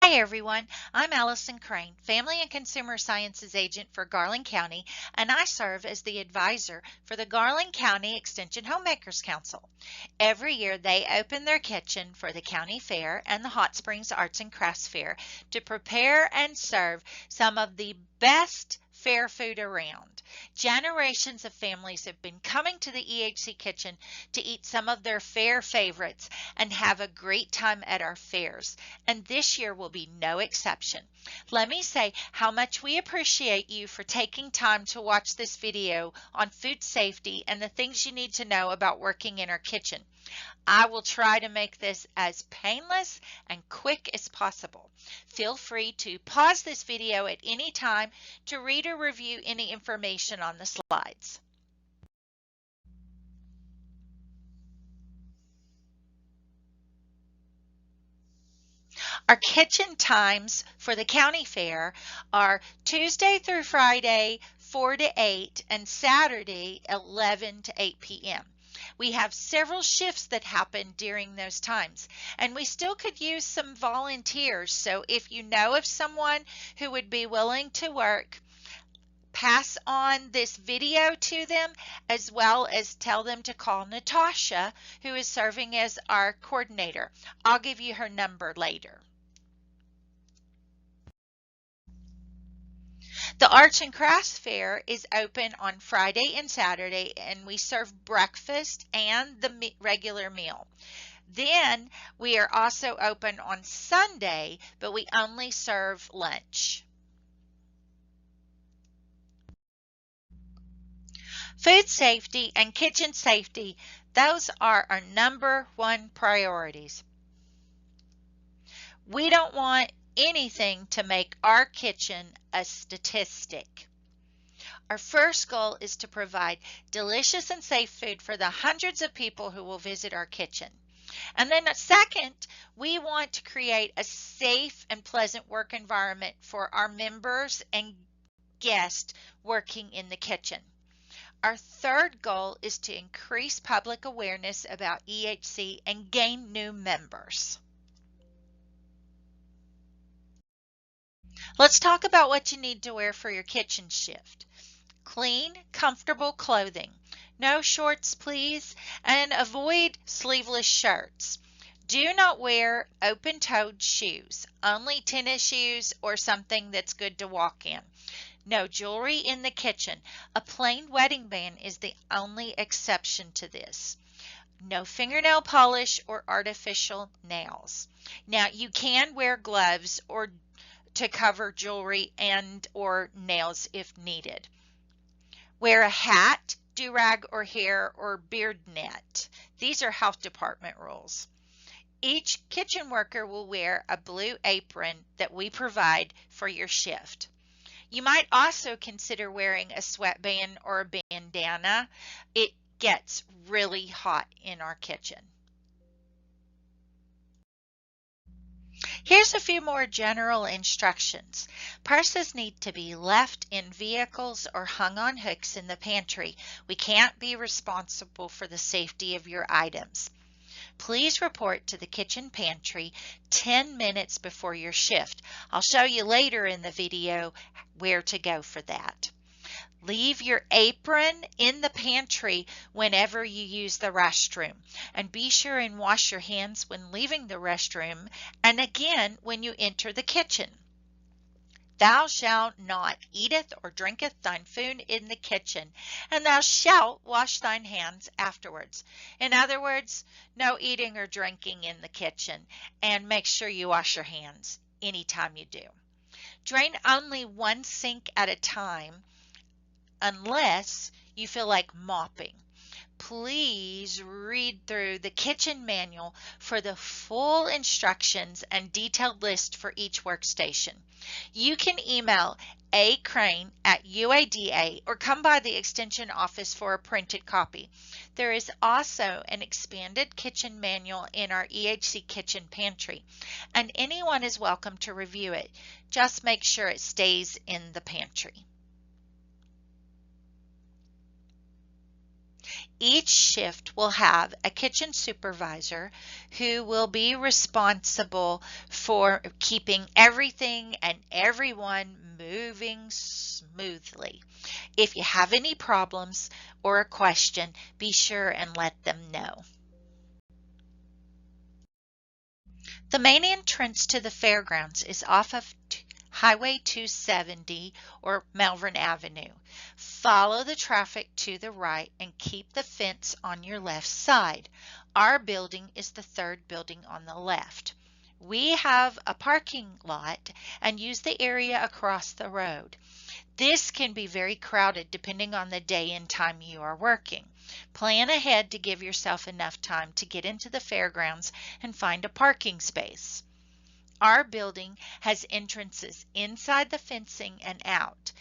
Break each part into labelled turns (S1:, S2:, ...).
S1: Hi everyone, I'm Allison Crane, Family and Consumer Sciences Agent for Garland County, and I serve as the advisor for the Garland County Extension Homemakers Council. Every year they open their kitchen for the county fair and the Hot Springs Arts and Crafts Fair to prepare and serve some of the best fair food around. Generations of families have been coming to the EHC Kitchen to eat some of their fair favorites and have a great time at our fairs. And this year will be no exception. Let me say how much we appreciate you for taking time to watch this video on food safety and the things you need to know about working in our kitchen. I will try to make this as painless and quick as possible. Feel free to pause this video at any time to read or review any information on the slides. Our kitchen times for the county fair are Tuesday through Friday, 4 to 8, and Saturday, 11 to 8 p.m. We have several shifts that happen during those times, and we still could use some volunteers. So if you know of someone who would be willing to work, pass on this video to them, as well as tell them to call Natasha, who is serving as our coordinator. I'll give you her number later. The Arts and Crafts Fair is open on Friday and Saturday, and we serve breakfast and the regular meal. Then we are also open on Sunday, but we only serve lunch. Food safety and kitchen safety, those are our #1 priorities. We don't want anything to make our kitchen a statistic. Our first goal is to provide delicious and safe food for the hundreds of people who will visit our kitchen. And then second, we want to create a safe and pleasant work environment for our members and guests working in the kitchen. Our third goal is to increase public awareness about EHC and gain new members. Let's talk about what you need to wear for your kitchen shift. Clean, comfortable clothing. No shorts, please, and avoid sleeveless shirts. Do not wear open-toed shoes, only tennis shoes or something that's good to walk in. No jewelry in the kitchen. A plain wedding band is the only exception to this. No fingernail polish or artificial nails. Now, you can wear gloves or to cover jewelry and or nails if needed. Wear a hat, do-rag or hair or beard net. These are health department rules. Each kitchen worker will wear a blue apron that we provide for your shift. You might also consider wearing a sweatband or a bandana. It gets really hot in our kitchen. Here's a few more general instructions. Purses need to be left in vehicles or hung on hooks in the pantry. We can't be responsible for the safety of your items. Please report to the kitchen pantry 10 minutes before your shift. I'll show you later in the video where to go for that. Leave your apron in the pantry whenever you use the restroom, and be sure and wash your hands when leaving the restroom and again when you enter the kitchen. Thou shalt not eateth or drinketh thine food in the kitchen, and thou shalt wash thine hands afterwards. In other words, no eating or drinking in the kitchen, and make sure you wash your hands anytime you do. Drain only one sink at a time unless you feel like mopping. Please read through the kitchen manual for the full instructions and detailed list for each workstation. You can email acrane@UADA or come by the extension office for a printed copy. There is also an expanded kitchen manual in our EHC Kitchen pantry, and anyone is welcome to review it. Just make sure it stays in the pantry. Each shift will have a kitchen supervisor who will be responsible for keeping everything and everyone moving smoothly. If you have any problems or a question, be sure and let them know. The main entrance to the fairgrounds is off of Highway 270 or Melbourne Avenue. Follow the traffic to the right and keep the fence on your left side. Our building is the third building on the left. We have a parking lot and use the area across the road. This can be very crowded depending on the day and time you are working. Plan ahead to give yourself enough time to get into the fairgrounds and find a parking space. Our building has entrances inside the fencing and out.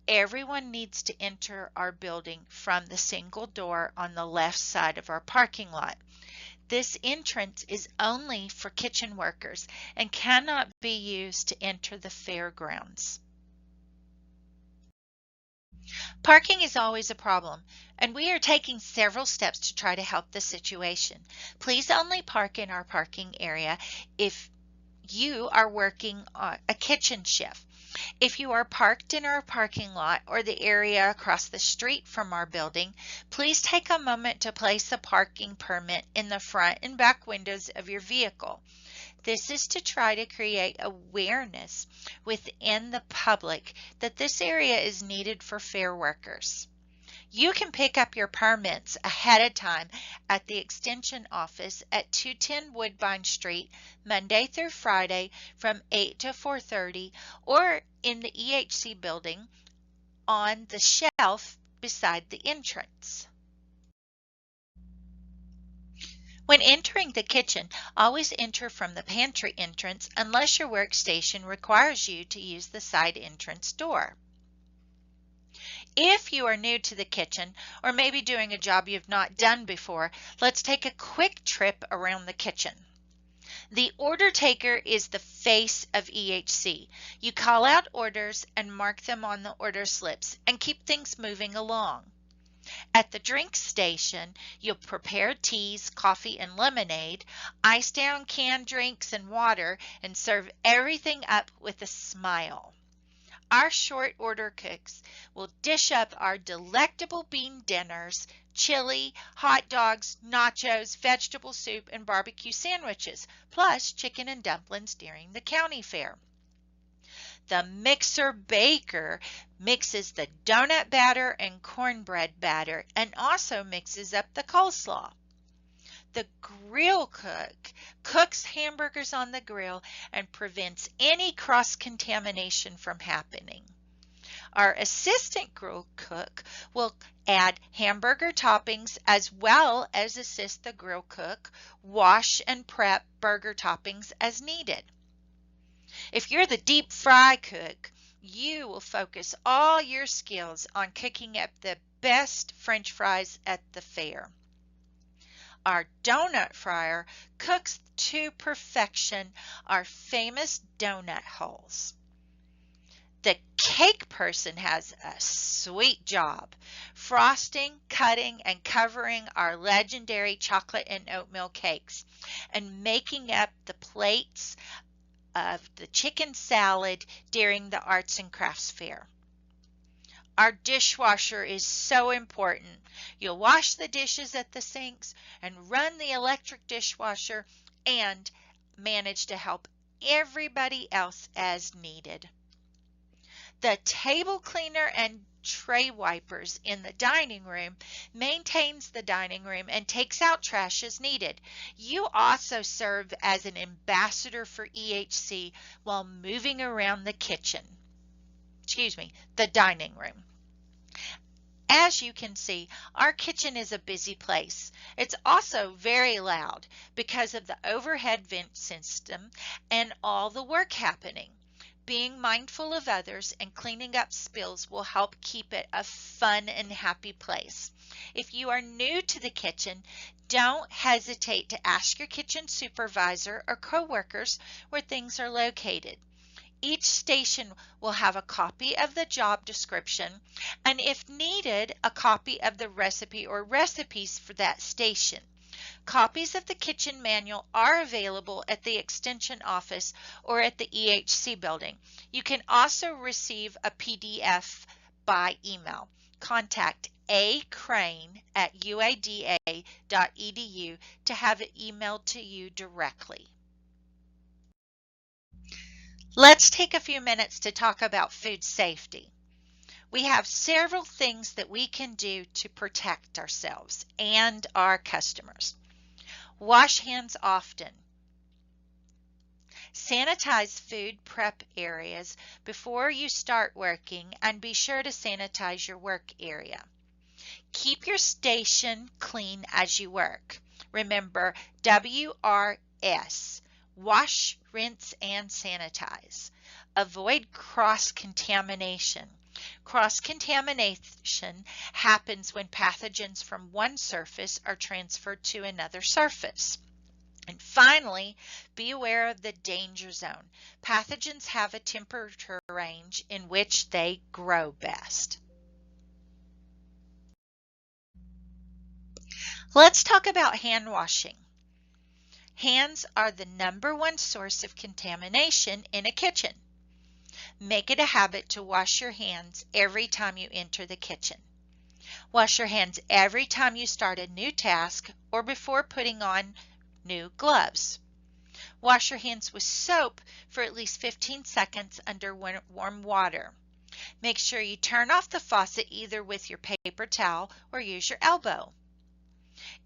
S1: Everyone needs to enter our building from the single door on the left side of our parking lot. This entrance is only for kitchen workers and cannot be used to enter the fairgrounds. Parking is always a problem, and we are taking several steps to try to help the situation. Please only park in our parking area if you are working a kitchen shift. If you are parked in our parking lot or the area across the street from our building, please take a moment to place a parking permit in the front and back windows of your vehicle. This is to try to create awareness within the public that this area is needed for fair workers. You can pick up your permits ahead of time at the Extension office at 210 Woodbine Street, Monday through Friday from 8 to 4:30, or in the EHC building on the shelf beside the entrance. When entering the kitchen, always enter from the pantry entrance unless your workstation requires you to use the side entrance door. If you are new to the kitchen or maybe doing a job you've not done before, let's take a quick trip around the kitchen. The order taker is the face of EHC. You call out orders and mark them on the order slips and keep things moving along. At the drink station, you'll prepare teas, coffee, and lemonade, ice down canned drinks and water, and serve everything up with a smile. Our short order cooks will dish up our delectable bean dinners, chili, hot dogs, nachos, vegetable soup, and barbecue sandwiches, plus chicken and dumplings during the county fair. The mixer baker mixes the donut batter and cornbread batter and also mixes up the coleslaw. The grill cook cooks hamburgers on the grill and prevents any cross-contamination from happening. Our assistant grill cook will add hamburger toppings as well as assist the grill cook wash and prep burger toppings as needed. If you're the deep fry cook, you will focus all your skills on cooking up the best French fries at the fair. Our donut fryer cooks to perfection our famous donut holes. The cake person has a sweet job frosting, cutting, and covering our legendary chocolate and oatmeal cakes and making up the plates of the chicken salad during the Arts and Crafts Fair. Our dishwasher is so important. You'll wash the dishes at the sinks and run the electric dishwasher and manage to help everybody else as needed. The table cleaner and tray wipers in the dining room maintains the dining room and takes out trash as needed. You also serve as an ambassador for EHC while moving around the the dining room. As you can see, our kitchen is a busy place. It's also very loud because of the overhead vent system and all the work happening. Being mindful of others and cleaning up spills will help keep it a fun and happy place. If you are new to the kitchen, don't hesitate to ask your kitchen supervisor or coworkers where things are located. Each station will have a copy of the job description and, if needed, a copy of the recipe or recipes for that station. Copies of the kitchen manual are available at the Extension office or at the EHC building. You can also receive a PDF by email. Contact acrane@uada.edu to have it emailed to you directly. Let's take a few minutes to talk about food safety. We have several things that we can do to protect ourselves and our customers. Wash hands often. Sanitize food prep areas before you start working, and be sure to sanitize your work area. Keep your station clean as you work. Remember WRS. Wash, rinse, and sanitize. Avoid cross-contamination. Cross-contamination happens when pathogens from one surface are transferred to another surface. And finally, be aware of the danger zone. Pathogens have a temperature range in which they grow best. Let's talk about hand washing. Hands are the #1 source of contamination in a kitchen. Make it a habit to wash your hands every time you enter the kitchen. Wash your hands every time you start a new task or before putting on new gloves. Wash your hands with soap for at least 15 seconds under warm water. Make sure you turn off the faucet either with your paper towel or use your elbow.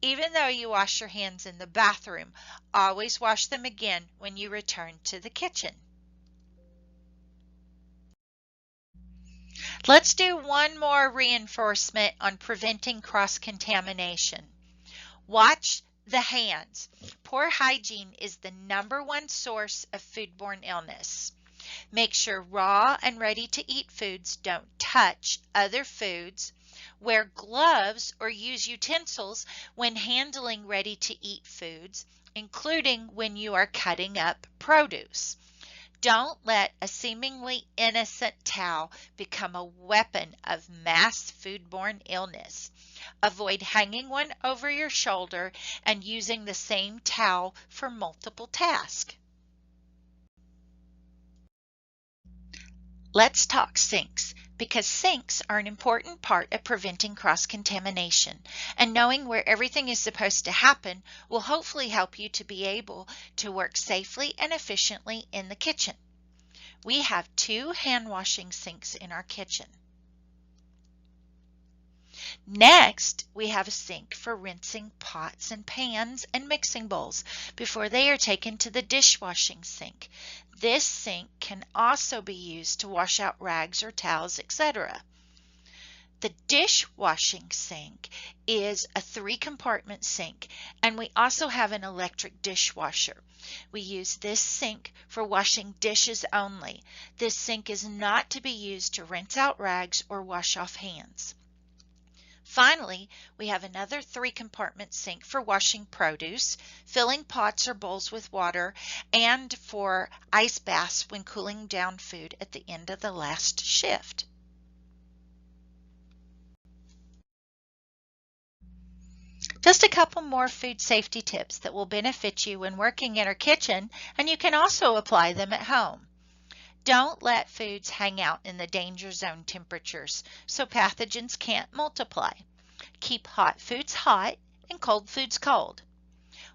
S1: Even though you wash your hands in the bathroom, always wash them again when you return to the kitchen. Let's do one more reinforcement on preventing cross-contamination. Watch the hands. Poor hygiene is the #1 source of foodborne illness. Make sure raw and ready-to-eat foods don't touch other foods. Wear gloves or use utensils when handling ready-to-eat foods, including when you are cutting up produce. Don't let a seemingly innocent towel become a weapon of mass foodborne illness. Avoid hanging one over your shoulder and using the same towel for multiple tasks. Let's talk sinks, because sinks are an important part of preventing cross-contamination, and knowing where everything is supposed to happen will hopefully help you to be able to work safely and efficiently in the kitchen. We have 2 hand-washing sinks in our kitchen. Next, we have a sink for rinsing pots and pans and mixing bowls before they are taken to the dishwashing sink. This sink can also be used to wash out rags or towels, etc. The dishwashing sink is a 3-compartment sink, and we also have an electric dishwasher. We use this sink for washing dishes only. This sink is not to be used to rinse out rags or wash off hands. Finally, we have another 3-compartment sink for washing produce, filling pots or bowls with water, and for ice baths when cooling down food at the end of the last shift. Just a couple more food safety tips that will benefit you when working in our kitchen, and you can also apply them at home. Don't let foods hang out in the danger zone temperatures so pathogens can't multiply. Keep hot foods hot and cold foods cold.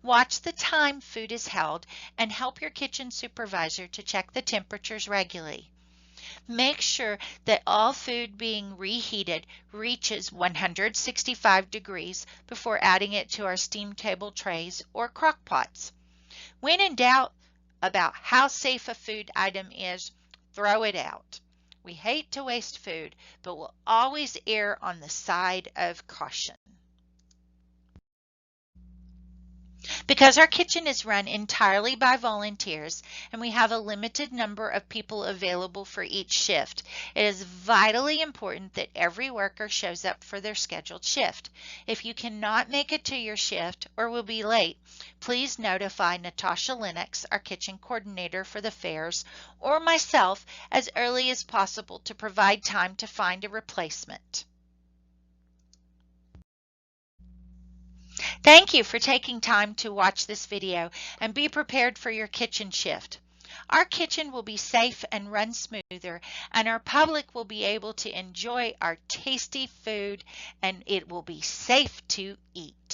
S1: Watch the time food is held and help your kitchen supervisor to check the temperatures regularly. Make sure that all food being reheated reaches 165 degrees before adding it to our steam table trays or crock pots. When in doubt about how safe a food item is, throw it out. We hate to waste food, but we'll always err on the side of caution. Because our kitchen is run entirely by volunteers and we have a limited number of people available for each shift, it is vitally important that every worker shows up for their scheduled shift. If you cannot make it to your shift or will be late, please notify Natasha Lennox, our kitchen coordinator for the fairs, or myself as early as possible to provide time to find a replacement. Thank you for taking time to watch this video and be prepared for your kitchen shift. Our kitchen will be safe and run smoother, and our public will be able to enjoy our tasty food, and it will be safe to eat.